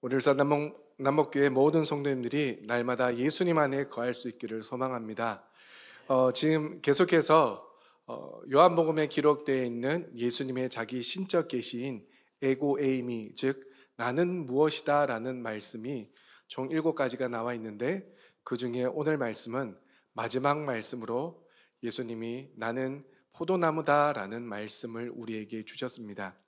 우리 울산 남목교회 모든 성도님들이 날마다 예수님 안에 거할 수 있기를 소망합니다. 지금 계속해서 요한복음에 기록되어 있는 예수님의 자기 신적 계시인 에고 에이미, 즉 나는 무엇이다 라는 말씀이 총 7가지가 나와 있는데, 그 중에 오늘 말씀은 마지막 말씀으로 예수님이 나는 포도나무다 라는 말씀을 우리에게 주셨습니다.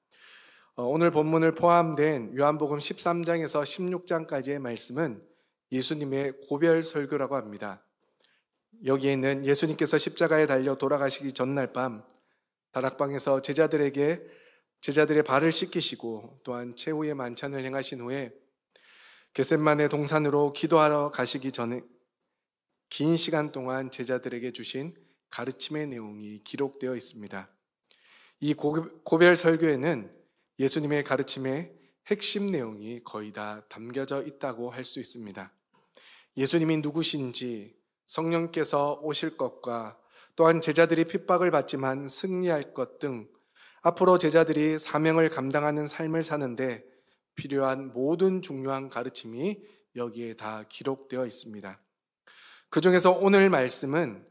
오늘 본문을 포함된 요한복음 13장에서 16장까지의 말씀은 예수님의 고별 설교라고 합니다. 여기에는 예수님께서 십자가에 달려 돌아가시기 전날 밤 다락방에서 제자들의 발을 씻기시고 또한 최후의 만찬을 행하신 후에 겟셋마네 동산으로 기도하러 가시기 전에 긴 시간 동안 제자들에게 주신 가르침의 내용이 기록되어 있습니다. 이 고별 설교에는 예수님의 가르침의 핵심 내용이 거의 다 담겨져 있다고 할 수 있습니다. 예수님이 누구신지, 성령께서 오실 것과 또한 제자들이 핍박을 받지만 승리할 것 등 앞으로 제자들이 사명을 감당하는 삶을 사는데 필요한 모든 중요한 가르침이 여기에 다 기록되어 있습니다. 그 중에서 오늘 말씀은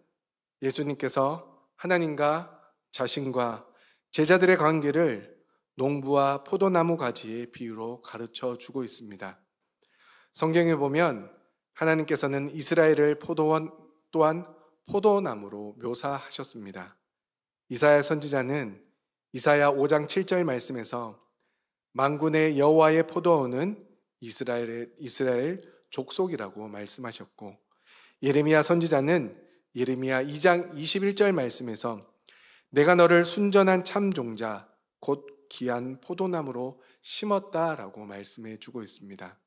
예수님께서 하나님과 자신과 제자들의 관계를 농부와 포도나무 가지의 비유로 가르쳐 주고 있습니다. 성경에 보면 하나님께서는 이스라엘을 포도원 또한 포도나무로 묘사하셨습니다. 이사야 선지자는 이사야 5장 7절 말씀에서 만군의 여호와의 포도원은 이스라엘 족속이라고 말씀하셨고, 예레미야 선지자는 예레미야 2장 21절 말씀에서 내가 너를 순전한 참 종자 곧 귀한 포도나무로 심었다라고 말씀해 주고 있습니다.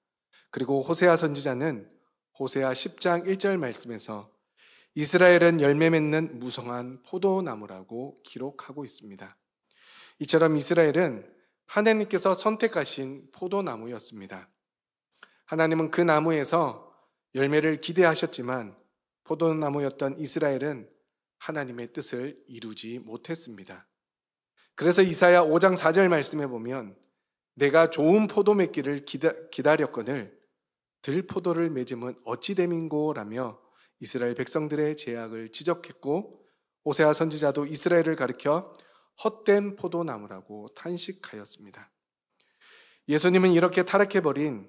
그리고 호세아 선지자는 호세아 10장 1절 말씀에서 이스라엘은 열매 맺는 무성한 포도나무라고 기록하고 있습니다. 이처럼 이스라엘은 하나님께서 선택하신 포도나무였습니다. 하나님은 그 나무에서 열매를 기대하셨지만 포도나무였던 이스라엘은 하나님의 뜻을 이루지 못했습니다. 그래서 이사야 5장 4절 말씀에 보면 내가 좋은 포도 맺기를 기다렸거늘 들포도를 맺음은 어찌 됨인고 라며 이스라엘 백성들의 죄악을 지적했고, 호세아 선지자도 이스라엘을 가리켜 헛된 포도나무라고 탄식하였습니다. 예수님은 이렇게 타락해버린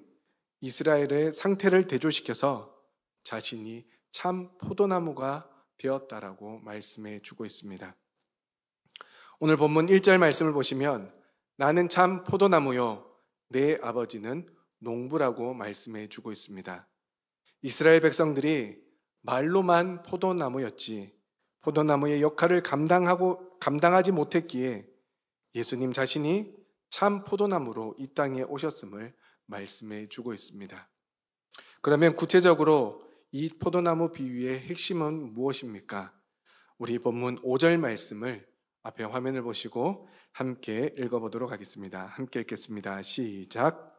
이스라엘의 상태를 대조시켜서 자신이 참 포도나무가 되었다라고 말씀해 주고 있습니다. 오늘 본문 1절 말씀을 보시면 나는 참 포도나무요 내 아버지는 농부라고 말씀해 주고 있습니다. 이스라엘 백성들이 말로만 포도나무였지 포도나무의 역할을 감당하지 못했기에 예수님 자신이 참 포도나무로 이 땅에 오셨음을 말씀해 주고 있습니다. 그러면 구체적으로 이 포도나무 비유의 핵심은 무엇입니까? 우리 본문 5절 말씀을 앞에 화면을 보시고 함께 읽어보도록 하겠습니다. 함께 읽겠습니다. 시작.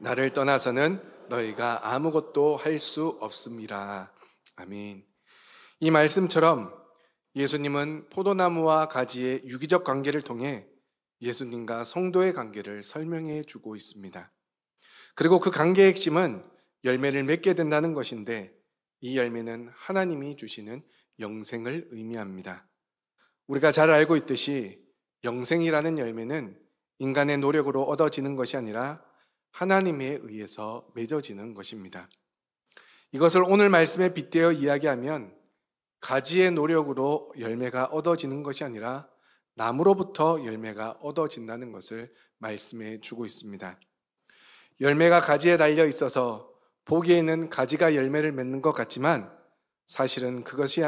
나를 떠나서는 너희가 아무것도 할 수 없음이라. 아멘. 이 말씀처럼 예수님은 포도나무와 가지의 유기적 관계를 통해 예수님과 성도의 관계를 설명해 주고 있습니다. 그리고 그 관계의 핵심은 열매를 맺게 된다는 것인데, 이 열매는 하나님이 주시는 영생을 의미합니다. 우리가 잘 알고 있듯이 영생이라는 열매는 인간의 노력으로 얻어지는 것이 아니라 하나님에 의해서 맺어지는 것입니다. 이것을 오늘 말씀에 빗대어 이야기하면 가지의 노력으로 열매가 얻어지는 것이 아니라 나무로부터 열매가 얻어진다는 것을 말씀해 주고 있습니다. 열매가 가지에 달려 있어서 보기에는 가지가 열매를 맺는 것 같지만 사실은 그것이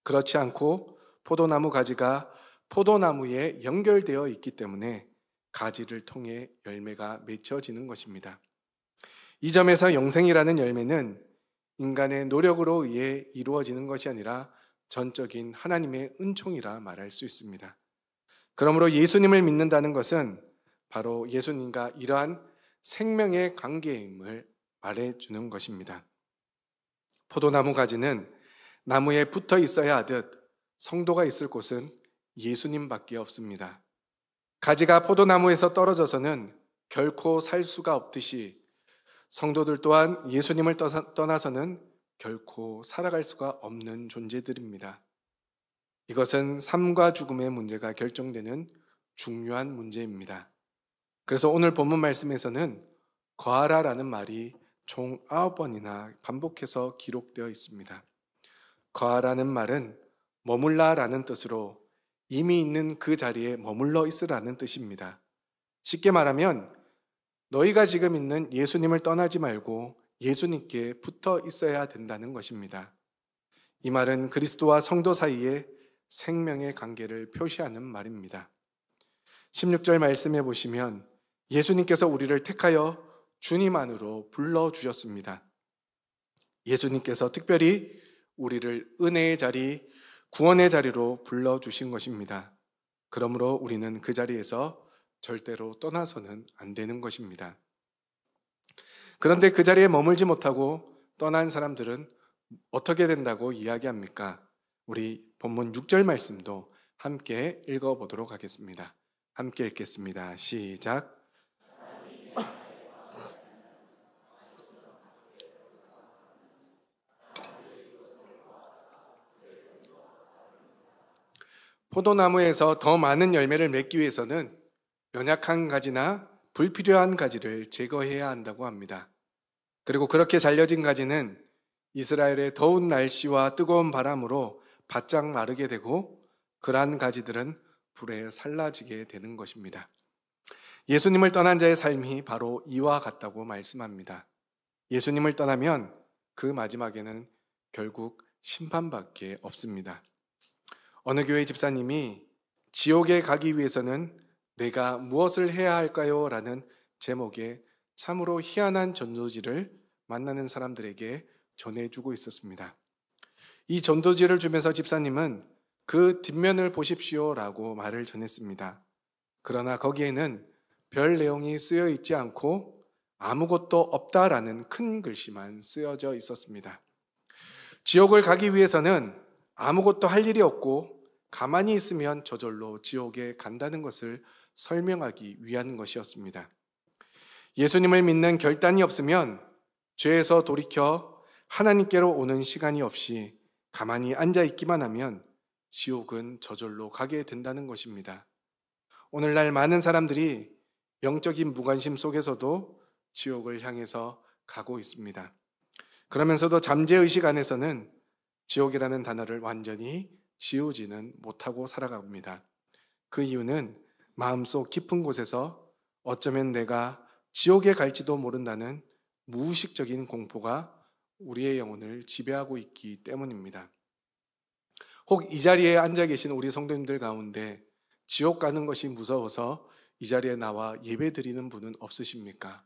그렇지 않고 포도나무 가지가 포도나무에 연결되어 있기 때문에 가지를 통해 열매가 맺혀지는 것입니다. 이 점에서 영생이라는 열매는 인간의 노력으로 의해 이루어지는 것이 아니라 전적인 하나님의 은총이라 말할 수 있습니다. 그러므로 예수님을 믿는다는 것은 바로 예수님과 이러한 생명의 관계임을 말해주는 것입니다. 포도나무 가지는 나무에 붙어 있어야 하듯 성도가 있을 곳은 예수님밖에 없습니다. 가지가 포도나무에서 떨어져서는 결코 살 수가 없듯이 성도들 또한 예수님을 떠나서는 결코 살아갈 수가 없는 존재들입니다. 이것은 삶과 죽음의 문제가 결정되는 중요한 문제입니다. 그래서 오늘 본문 말씀에서는 거하라라는 말이 총 9번이나 반복해서 기록되어 있습니다. 거하라는 말은 머물라라는 뜻으로 이미 있는 그 자리에 머물러 있으라는 뜻입니다. 쉽게 말하면 너희가 지금 있는 예수님을 떠나지 말고 예수님께 붙어 있어야 된다는 것입니다. 이 말은 그리스도와 성도 사이에 생명의 관계를 표시하는 말입니다. 16절 말씀해 보시면 예수님께서 우리를 택하여 주님 안으로 불러주셨습니다. 예수님께서 특별히 우리를 은혜의 자리, 구원의 자리로 불러주신 것입니다. 그러므로 우리는 그 자리에서 절대로 떠나서는 안 되는 것입니다. 그런데 그 자리에 머물지 못하고 떠난 사람들은 어떻게 된다고 이야기합니까? 우리 본문 6절 말씀도 함께 읽어보도록 하겠습니다. 함께 읽겠습니다. 시작. 포도나무에서 더 많은 열매를 맺기 위해서는 연약한 가지나 불필요한 가지를 제거해야 한다고 합니다. 그리고 그렇게 잘려진 가지는 이스라엘의 더운 날씨와 뜨거운 바람으로 바짝 마르게 되고 그러한 가지들은 불에 살라지게 되는 것입니다. 예수님을 떠난 자의 삶이 바로 이와 같다고 말씀합니다. 예수님을 떠나면 그 마지막에는 결국 심판밖에 없습니다. 어느 교회 집사님이 지옥에 가기 위해서는 내가 무엇을 해야 할까요? 라는 제목의 참으로 희한한 전도지를 만나는 사람들에게 전해주고 있었습니다. 이 전도지를 주면서 집사님은 그 뒷면을 보십시오 라고 말을 전했습니다. 그러나 거기에는 별 내용이 쓰여 있지 않고 아무것도 없다라는 큰 글씨만 쓰여져 있었습니다. 지옥을 가기 위해서는 아무것도 할 일이 없고 가만히 있으면 저절로 지옥에 간다는 것을 설명하기 위한 것이었습니다. 예수님을 믿는 결단이 없으면 죄에서 돌이켜 하나님께로 오는 시간이 없이 가만히 앉아 있기만 하면 지옥은 저절로 가게 된다는 것입니다. 오늘날 많은 사람들이 영적인 무관심 속에서도 지옥을 향해서 가고 있습니다. 그러면서도 잠재의식 안에서는 지옥이라는 단어를 완전히 지우지는 못하고 살아갑니다. 그 이유는 마음속 깊은 곳에서 어쩌면 내가 지옥에 갈지도 모른다는 무의식적인 공포가 우리의 영혼을 지배하고 있기 때문입니다. 혹 이 자리에 앉아 계신 우리 성도님들 가운데 지옥 가는 것이 무서워서 이 자리에 나와 예배 드리는 분은 없으십니까?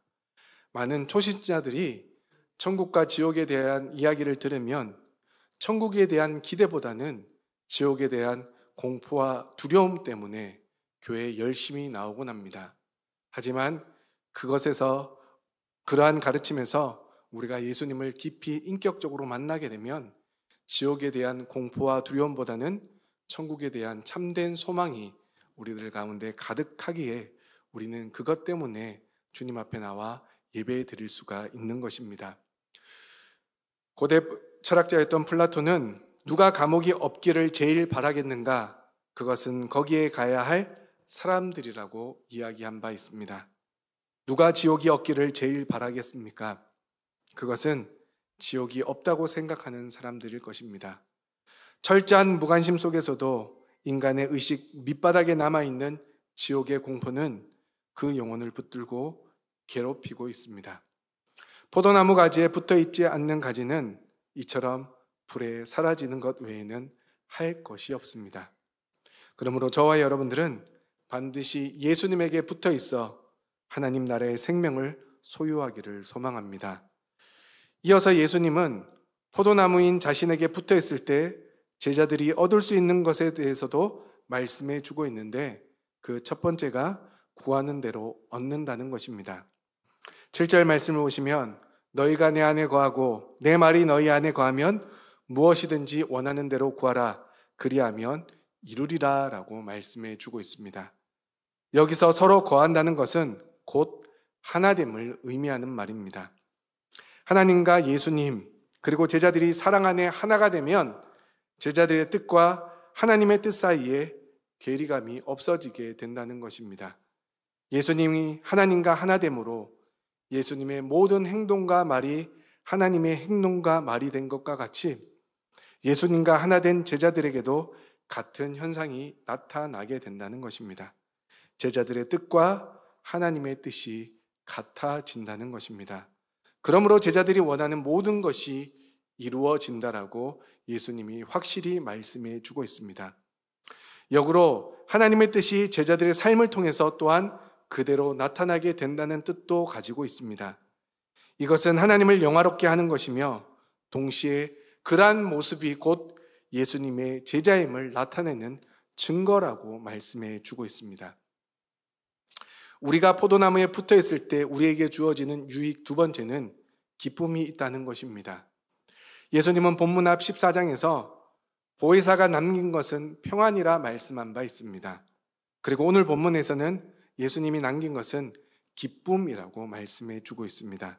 많은 초신자들이 천국과 지옥에 대한 이야기를 들으면 천국에 대한 기대보다는 지옥에 대한 공포와 두려움 때문에 교회에 열심히 나오곤 합니다. 하지만 그것에서 그러한 가르침에서 우리가 예수님을 깊이 인격적으로 만나게 되면 지옥에 대한 공포와 두려움보다는 천국에 대한 참된 소망이 우리들 가운데 가득하기에 우리는 그것 때문에 주님 앞에 나와 예배 드릴 수가 있는 것입니다. 고대 철학자였던 플라톤은 누가 감옥이 없기를 제일 바라겠는가? 그것은 거기에 가야 할 사람들이라고 이야기한 바 있습니다. 누가 지옥이 없기를 제일 바라겠습니까? 그것은 지옥이 없다고 생각하는 사람들일 것입니다. 철저한 무관심 속에서도 인간의 의식 밑바닥에 남아있는 지옥의 공포는 그 영혼을 붙들고 괴롭히고 있습니다. 포도나무 가지에 붙어있지 않는 가지는 이처럼 불에 사라지는 것 외에는 할 것이 없습니다. 그러므로 저와 여러분들은 반드시 예수님에게 붙어 있어 하나님 나라의 생명을 소유하기를 소망합니다. 이어서 예수님은 포도나무인 자신에게 붙어 있을 때 제자들이 얻을 수 있는 것에 대해서도 말씀해 주고 있는데 그 첫 번째가 구하는 대로 얻는다는 것입니다. 7절 말씀을 보시면 너희가 내 안에 거하고 내 말이 너희 안에 거하면 무엇이든지 원하는 대로 구하라 그리하면 이루리라 라고 말씀해 주고 있습니다. 여기서 서로 거한다는 것은 곧 하나됨을 의미하는 말입니다. 하나님과 예수님 그리고 제자들이 사랑 안에 하나가 되면 제자들의 뜻과 하나님의 뜻 사이에 괴리감이 없어지게 된다는 것입니다. 예수님이 하나님과 하나됨으로 예수님의 모든 행동과 말이 하나님의 행동과 말이 된 것과 같이 예수님과 하나 된 제자들에게도 같은 현상이 나타나게 된다는 것입니다. 제자들의 뜻과 하나님의 뜻이 같아진다는 것입니다. 그러므로 제자들이 원하는 모든 것이 이루어진다라고 예수님이 확실히 말씀해 주고 있습니다. 역으로 하나님의 뜻이 제자들의 삶을 통해서 또한 그대로 나타나게 된다는 뜻도 가지고 있습니다. 이것은 하나님을 영화롭게 하는 것이며 동시에 그러한 모습이 곧 예수님의 제자임을 나타내는 증거라고 말씀해 주고 있습니다. 우리가 포도나무에 붙어 있을 때 우리에게 주어지는 유익 두 번째는 기쁨이 있다는 것입니다. 예수님은 본문 앞 14장에서 보혜사가 남긴 것은 평안이라 말씀한 바 있습니다. 그리고 오늘 본문에서는 예수님이 남긴 것은 기쁨이라고 말씀해 주고 있습니다.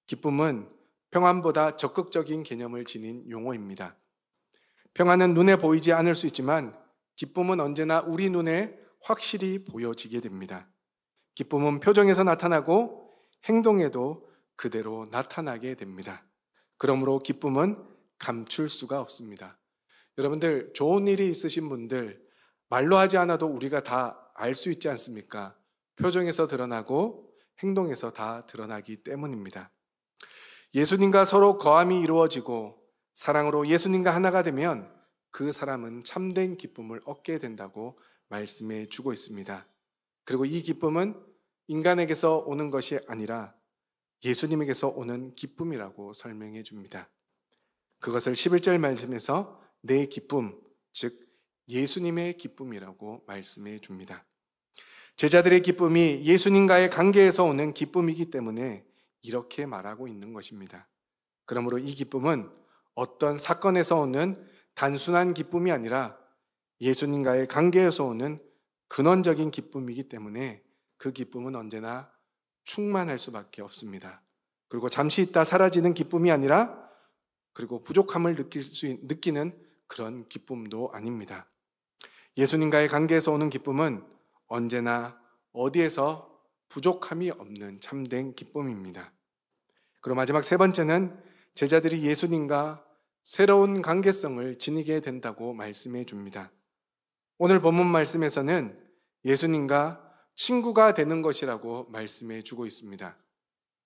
기쁨은 평안보다 적극적인 개념을 지닌 용어입니다. 평안은 눈에 보이지 않을 수 있지만 기쁨은 언제나 우리 눈에 확실히 보여지게 됩니다. 기쁨은 표정에서 나타나고 행동에도 그대로 나타나게 됩니다. 그러므로 기쁨은 감출 수가 없습니다. 여러분들 좋은 일이 있으신 분들 말로 하지 않아도 우리가 다 알 수 있지 않습니까? 표정에서 드러나고 행동에서 다 드러나기 때문입니다. 예수님과 서로 거함이 이루어지고 사랑으로 예수님과 하나가 되면 그 사람은 참된 기쁨을 얻게 된다고 말씀해 주고 있습니다. 그리고 이 기쁨은 인간에게서 오는 것이 아니라 예수님에게서 오는 기쁨이라고 설명해 줍니다. 그것을 11절 말씀에서 내 기쁨, 즉 예수님의 기쁨이라고 말씀해 줍니다. 제자들의 기쁨이 예수님과의 관계에서 오는 기쁨이기 때문에 이렇게 말하고 있는 것입니다. 그러므로 이 기쁨은 어떤 사건에서 오는 단순한 기쁨이 아니라 예수님과의 관계에서 오는 근원적인 기쁨이기 때문에 그 기쁨은 언제나 충만할 수밖에 없습니다. 그리고 잠시 있다 사라지는 기쁨이 아니라 그리고 부족함을 느끼는 그런 기쁨도 아닙니다. 예수님과의 관계에서 오는 기쁨은 언제나 어디에서 부족함이 없는 참된 기쁨입니다. 그리고 마지막 세 번째는 제자들이 예수님과 새로운 관계성을 지니게 된다고 말씀해 줍니다. 오늘 본문 말씀에서는 예수님과 친구가 되는 것이라고 말씀해 주고 있습니다.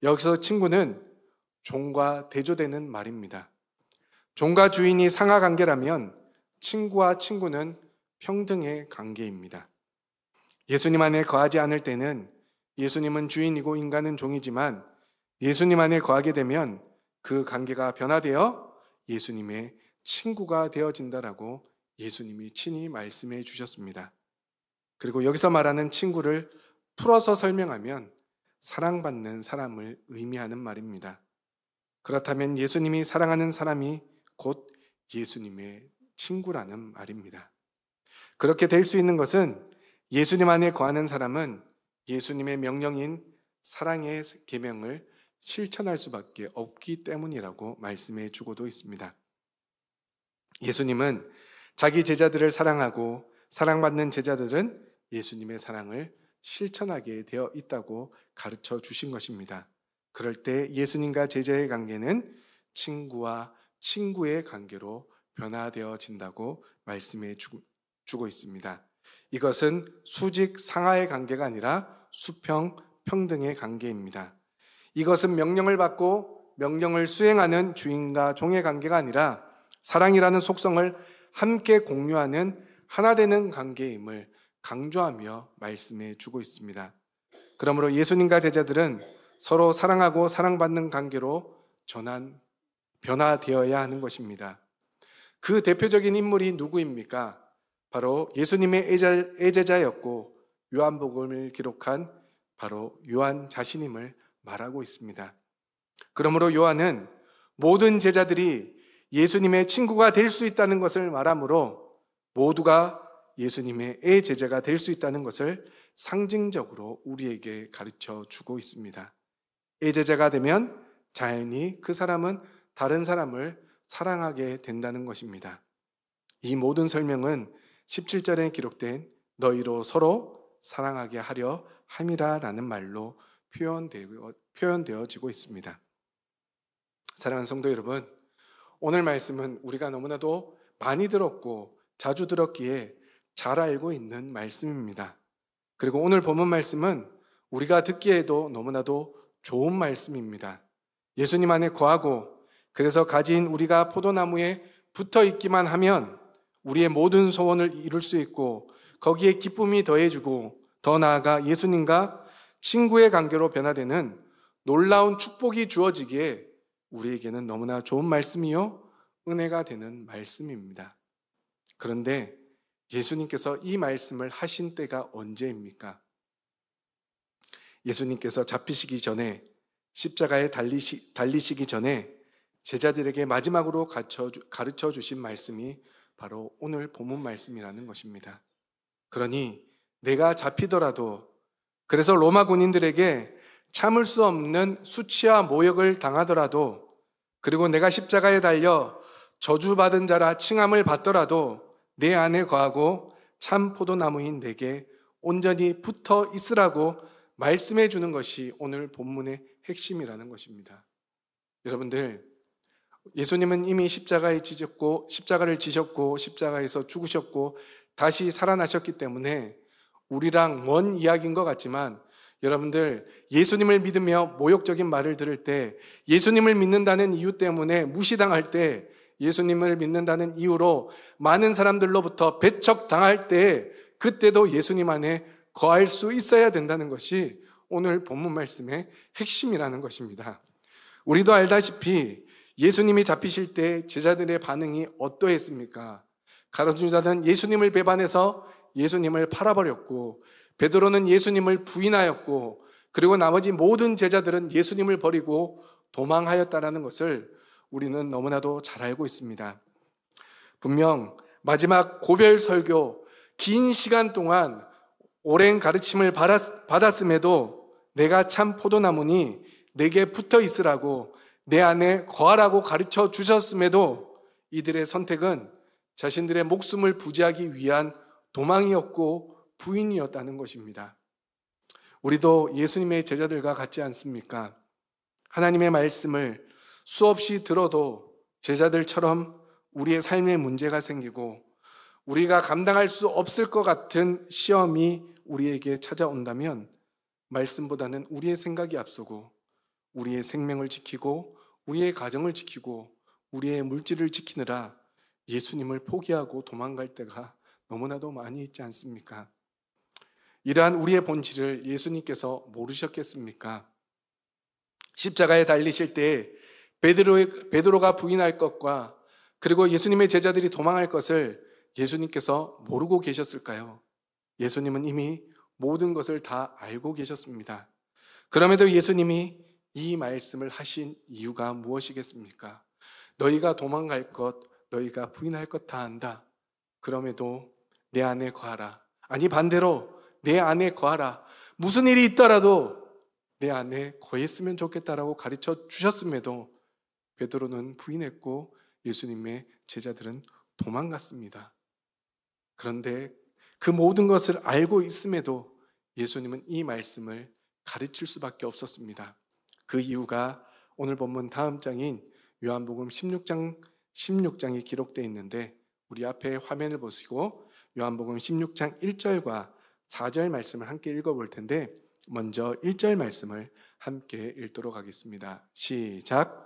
여기서 친구는 종과 대조되는 말입니다. 종과 주인이 상하 관계라면 친구와 친구는 평등의 관계입니다. 예수님 안에 거하지 않을 때는 예수님은 주인이고 인간은 종이지만 예수님 안에 거하게 되면 그 관계가 변화되어 예수님의 친구가 되어진다라고 예수님이 친히 말씀해 주셨습니다. 그리고 여기서 말하는 친구를 풀어서 설명하면 사랑받는 사람을 의미하는 말입니다. 그렇다면 예수님이 사랑하는 사람이 곧 예수님의 친구라는 말입니다. 그렇게 될 수 있는 것은 예수님 안에 거하는 사람은 예수님의 명령인 사랑의 계명을 실천할 수밖에 없기 때문이라고 말씀해 주고도 있습니다. 예수님은 자기 제자들을 사랑하고 사랑받는 제자들은 예수님의 사랑을 실천하게 되어 있다고 가르쳐 주신 것입니다. 그럴 때 예수님과 제자의 관계는 친구와 친구의 관계로 변화되어진다고 말씀해 주고 있습니다. 이것은 수직 상하의 관계가 아니라 수평 평등의 관계입니다. 이것은 명령을 받고 명령을 수행하는 주인과 종의 관계가 아니라 사랑이라는 속성을 함께 공유하는 하나 되는 관계임을 강조하며 말씀해 주고 있습니다. 그러므로 예수님과 제자들은 서로 사랑하고 사랑받는 관계로 변화되어야 하는 것입니다. 그 대표적인 인물이 누구입니까? 바로 예수님의 애제자였고 요한복음을 기록한 바로 요한 자신임을 말하고 있습니다. 그러므로 요한은 모든 제자들이 예수님의 친구가 될 수 있다는 것을 말하므로 모두가 예수님의 제자가 될 수 있다는 것을 상징적으로 우리에게 가르쳐 주고 있습니다. 제자가 되면 자연히 그 사람은 다른 사람을 사랑하게 된다는 것입니다. 이 모든 설명은 17절에 기록된 너희로 서로 사랑하게 하려 함이라라는 말로 표현되어지고 있습니다. 사랑하는 성도 여러분, 오늘 말씀은 우리가 너무나도 많이 들었고 자주 들었기에 잘 알고 있는 말씀입니다. 그리고 오늘 본문 말씀은 우리가 듣기에도 너무나도 좋은 말씀입니다. 예수님 안에 거하고 그래서 가진 우리가 포도나무에 붙어 있기만 하면 우리의 모든 소원을 이룰 수 있고 거기에 기쁨이 더해지고 더 나아가 예수님과 친구의 관계로 변화되는 놀라운 축복이 주어지기에 우리에게는 너무나 좋은 말씀이요 은혜가 되는 말씀입니다. 그런데 예수님께서 이 말씀을 하신 때가 언제입니까? 예수님께서 잡히시기 전에 십자가에 달리시기 전에 제자들에게 마지막으로 가르쳐 주신 말씀이 바로 오늘 본문 말씀이라는 것입니다. 그러니 내가 잡히더라도 그래서 로마 군인들에게 참을 수 없는 수치와 모욕을 당하더라도 그리고 내가 십자가에 달려 저주받은 자라 칭함을 받더라도 내 안에 거하고 참 포도나무인 내게 온전히 붙어 있으라고 말씀해 주는 것이 오늘 본문의 핵심이라는 것입니다. 여러분들, 예수님은 이미 십자가를 지셨고 십자가에서 죽으셨고 다시 살아나셨기 때문에 우리랑 먼 이야기인 것 같지만 여러분들, 예수님을 믿으며 모욕적인 말을 들을 때, 예수님을 믿는다는 이유 때문에 무시당할 때, 예수님을 믿는다는 이유로 많은 사람들로부터 배척당할 때 그때도 예수님 안에 거할 수 있어야 된다는 것이 오늘 본문 말씀의 핵심이라는 것입니다. 우리도 알다시피 예수님이 잡히실 때 제자들의 반응이 어떠했습니까? 가룟유다는 예수님을 배반해서 예수님을 팔아버렸고 베드로는 예수님을 부인하였고 그리고 나머지 모든 제자들은 예수님을 버리고 도망하였다는 것을 우리는 너무나도 잘 알고 있습니다. 분명 마지막 고별 설교 긴 시간 동안 오랜 가르침을 받았음에도 내가 참 포도나무니 내게 붙어 있으라고 내 안에 거하라고 가르쳐 주셨음에도 이들의 선택은 자신들의 목숨을 부지하기 위한 도망이었고 부인이었다는 것입니다. 우리도 예수님의 제자들과 같지 않습니까? 하나님의 말씀을 수없이 들어도 제자들처럼 우리의 삶에 문제가 생기고 우리가 감당할 수 없을 것 같은 시험이 우리에게 찾아온다면 말씀보다는 우리의 생각이 앞서고 우리의 생명을 지키고 우리의 가정을 지키고 우리의 물질을 지키느라 예수님을 포기하고 도망갈 때가 너무나도 많이 있지 않습니까? 이러한 우리의 본질을 예수님께서 모르셨겠습니까? 십자가에 달리실 때 베드로가 부인할 것과 그리고 예수님의 제자들이 도망할 것을 예수님께서 모르고 계셨을까요? 예수님은 이미 모든 것을 다 알고 계셨습니다. 그럼에도 예수님이 이 말씀을 하신 이유가 무엇이겠습니까? 너희가 도망갈 것, 너희가 부인할 것 다 안다. 그럼에도 내 안에 거하라. 아니 반대로 내 안에 거하라. 무슨 일이 있더라도 내 안에 거했으면 좋겠다라고 가르쳐 주셨음에도 베드로는 부인했고 예수님의 제자들은 도망갔습니다. 그런데 그 모든 것을 알고 있음에도 예수님은 이 말씀을 가르칠 수밖에 없었습니다. 그 이유가 오늘 본문 다음 장인 요한복음 16장이 기록되어 있는데 우리 앞에 화면을 보시고 요한복음 16장 1절과 4절 말씀을 함께 읽어볼 텐데 먼저 1절 말씀을 함께 읽도록 하겠습니다. 시작.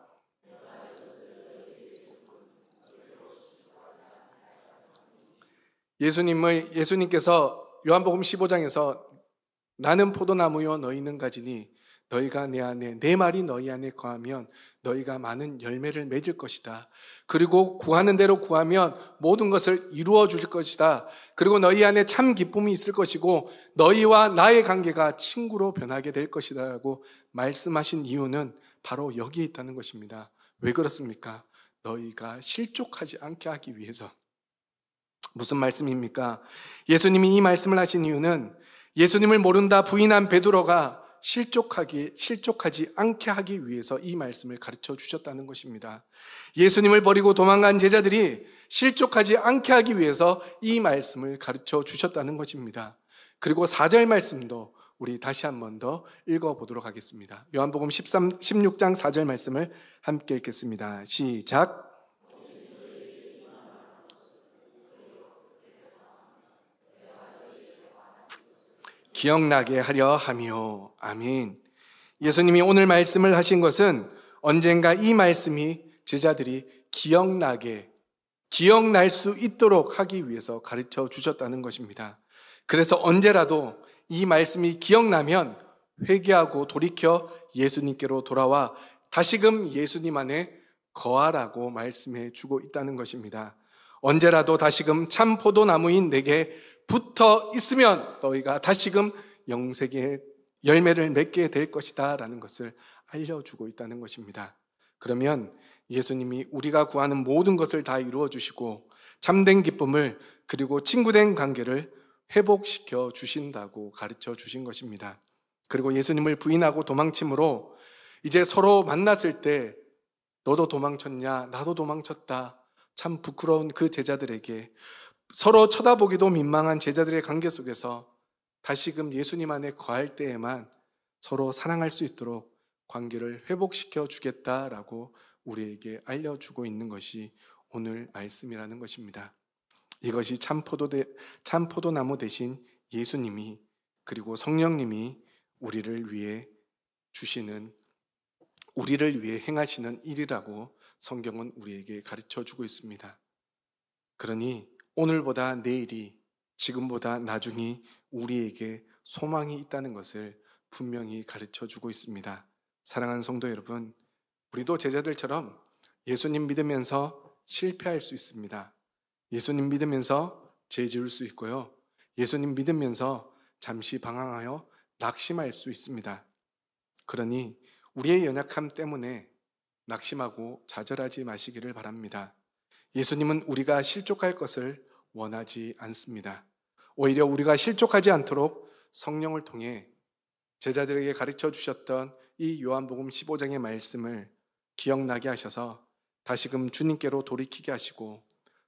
예수님께서 요한복음 15장에서 나는 포도나무요 너희는 가지니 너희가 내 안에 내 말이 너희 안에 거하면 너희가 많은 열매를 맺을 것이다. 그리고 구하는 대로 구하면 모든 것을 이루어 줄 것이다. 그리고 너희 안에 참 기쁨이 있을 것이고 너희와 나의 관계가 친구로 변하게 될 것이다 라고 말씀하신 이유는 바로 여기에 있다는 것입니다. 왜 그렇습니까? 너희가 실족하지 않게 하기 위해서. 무슨 말씀입니까? 예수님이 이 말씀을 하신 이유는 예수님을 모른다 부인한 베드로가 실족하지 않게 하기 위해서 이 말씀을 가르쳐 주셨다는 것입니다. 예수님을 버리고 도망간 제자들이 실족하지 않게 하기 위해서 이 말씀을 가르쳐 주셨다는 것입니다. 그리고 4절 말씀도 우리 다시 한 번 더 읽어보도록 하겠습니다. 요한복음 16장 4절 말씀을 함께 읽겠습니다. 시작. 기억나게 하려 함이요. 아멘. 예수님이 오늘 말씀을 하신 것은 언젠가 이 말씀이 제자들이 기억날 수 있도록 하기 위해서 가르쳐 주셨다는 것입니다. 그래서 언제라도 이 말씀이 기억나면 회개하고 돌이켜 예수님께로 돌아와 다시금 예수님 안에 거하라고 말씀해 주고 있다는 것입니다. 언제라도 다시금 참 포도나무인 내게 붙어 있으면 너희가 다시금 영생의 열매를 맺게 될 것이다 라는 것을 알려주고 있다는 것입니다. 그러면 예수님이 우리가 구하는 모든 것을 다 이루어 주시고 참된 기쁨을 그리고 친구된 관계를 회복시켜 주신다고 가르쳐 주신 것입니다. 그리고 예수님을 부인하고 도망침으로 이제 서로 만났을 때 너도 도망쳤냐 나도 도망쳤다 참 부끄러운 그 제자들에게 서로 쳐다보기도 민망한 제자들의 관계 속에서 다시금 예수님 안에 거할 때에만 서로 사랑할 수 있도록 관계를 회복시켜 주겠다라고 우리에게 알려주고 있는 것이 오늘 말씀이라는 것입니다. 이것이 참 포도나무 대신 예수님이 그리고 성령님이 우리를 위해 행하시는 일이라고 성경은 우리에게 가르쳐 주고 있습니다. 그러니 오늘보다 내일이, 지금보다 나중이 우리에게 소망이 있다는 것을 분명히 가르쳐 주고 있습니다. 사랑하는 성도 여러분, 우리도 제자들처럼 예수님 믿으면서 실패할 수 있습니다. 예수님 믿으면서 죄 지을 수 있고요. 예수님 믿으면서 잠시 방황하여 낙심할 수 있습니다. 그러니 우리의 연약함 때문에 낙심하고 좌절하지 마시기를 바랍니다. 예수님은 우리가 실족할 것을 원하지 않습니다. 오히려 우리가 실족하지 않도록 성령을 통해 제자들에게 가르쳐 주셨던 이 요한복음 15장의 말씀을 기억나게 하셔서 다시금 주님께로 돌이키게 하시고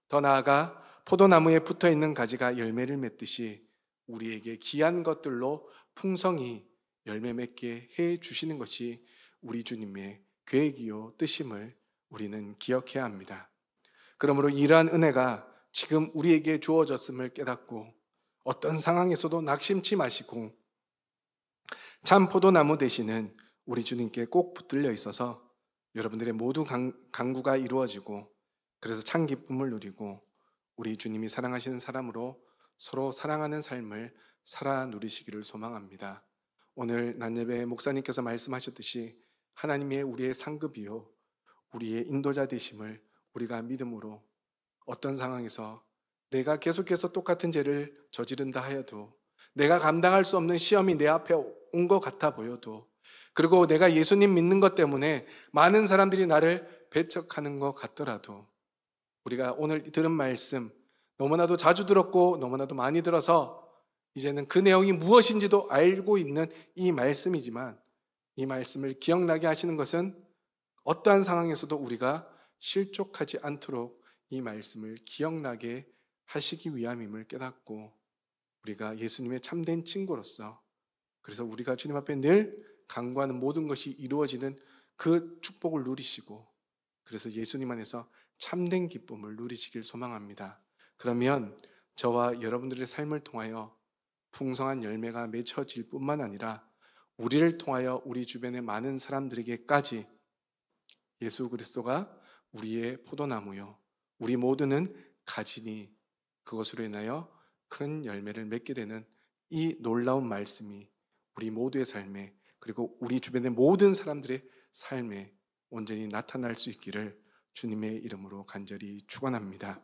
더 나아가 포도나무에 붙어있는 가지가 열매를 맺듯이 우리에게 귀한 것들로 풍성히 열매 맺게 해 주시는 것이 우리 주님의 계획이요 뜻임을 우리는 기억해야 합니다. 그러므로 이러한 은혜가 지금 우리에게 주어졌음을 깨닫고 어떤 상황에서도 낙심치 마시고 참 포도나무 되시는 우리 주님께 꼭 붙들려 있어서 여러분들의 모두 간구가 이루어지고 그래서 참 기쁨을 누리고 우리 주님이 사랑하시는 사람으로 서로 사랑하는 삶을 살아 누리시기를 소망합니다. 오늘 낮예배 목사님께서 말씀하셨듯이 하나님의 우리의 상급이요 우리의 인도자 되심을 우리가 믿음으로 어떤 상황에서 내가 계속해서 똑같은 죄를 저지른다 하여도 내가 감당할 수 없는 시험이 내 앞에 온 것 같아 보여도 그리고 내가 예수님 믿는 것 때문에 많은 사람들이 나를 배척하는 것 같더라도 우리가 오늘 들은 말씀 너무나도 자주 들었고 너무나도 많이 들어서 이제는 그 내용이 무엇인지도 알고 있는 이 말씀이지만 이 말씀을 기억나게 하시는 것은 어떠한 상황에서도 우리가 실족하지 않도록 이 말씀을 기억나게 하시기 위함임을 깨닫고 우리가 예수님의 참된 친구로서 그래서 우리가 주님 앞에 늘 간구하는 모든 것이 이루어지는 그 축복을 누리시고 그래서 예수님 안에서 참된 기쁨을 누리시길 소망합니다. 그러면 저와 여러분들의 삶을 통하여 풍성한 열매가 맺혀질 뿐만 아니라 우리를 통하여 우리 주변의 많은 사람들에게까지 예수 그리스도가 우리의 포도나무요 우리 모두는 가지니 그것으로 인하여 큰 열매를 맺게 되는 이 놀라운 말씀이 우리 모두의 삶에 그리고 우리 주변의 모든 사람들의 삶에 온전히 나타날 수 있기를 주님의 이름으로 간절히 축원합니다.